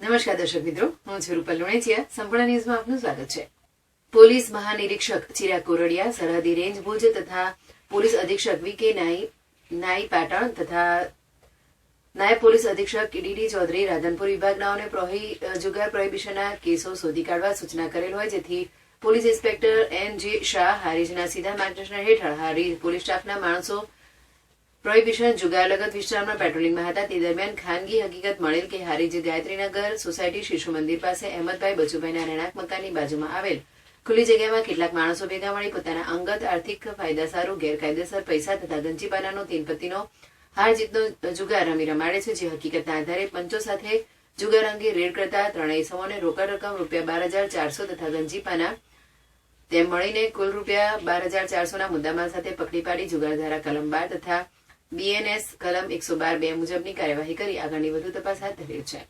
નમસ્કાર દર્શક મિત્રો, હું છું રૂપલ લુણેચિયા. સંપૂર્ણ ન્યૂઝમાં આપનું સ્વાગત છે. પોલીસ મહાનિરીક્ષક ચિરાગ કોરડિયા, સરહદી રેન્જ ભુજ તથા પોલીસ અધિક્ષક વી.કે. નાઈ પાટણ તથા નાયબ પોલીસ અધિક્ષક ડી.ડી. ચૌધરી રાધનપુર વિભાગનાઓને જુગાર પ્રોહિબિશનના કેસો શોધી કાઢવા સૂચના કરેલ હોય, જેથી પોલીસ ઇન્સ્પેક્ટર એન.જે. શાહ હારીજના સીધા માર્ગદર્શન હેઠળ હારીજ પોલીસ સ્ટાફના માણસો પ્રોહિબિશન જુગાર લગત વિસ્તારમાં પેટ્રોલિંગમાં હતા. તે દરમિયાન ખાનગી હકીકત મળેલ કે હારીજ ગાયત્રીનગર સોસાયટી શિશુ મંદિર પાસે અહેમદભાઈ બચુભાઈના રહેણાંક મકાનની બાજુમાં આવેલ ખુલ્લી જગ્યામાં કેટલાક માણસો ભેગા મળી પોતાના અંગત આર્થિક ફાયદા સારું ગેરકાયદેસર પૈસા તથા ગંજીપાનાનો તીનપત્તીનો હાર જીતનો જુગાર રમાડે છે. જે હકીકતના આધારે પંચો સાથે જુગાર અંગે રેડ કરતા ત્રણેય ઇસમોને રોકડ રકમ ₹12,400 તથા ગંજીપાના તેમ મળીને કુલ ₹12,400ના મુદ્દામાલ સાથે પકડી પાડી જુગારધારા કલમ 12 તથા BNS કલમ 112(2) મુજબની કાર્યવાહી કરી આગળની વધુ તપાસ હાથ ધરેલ છે.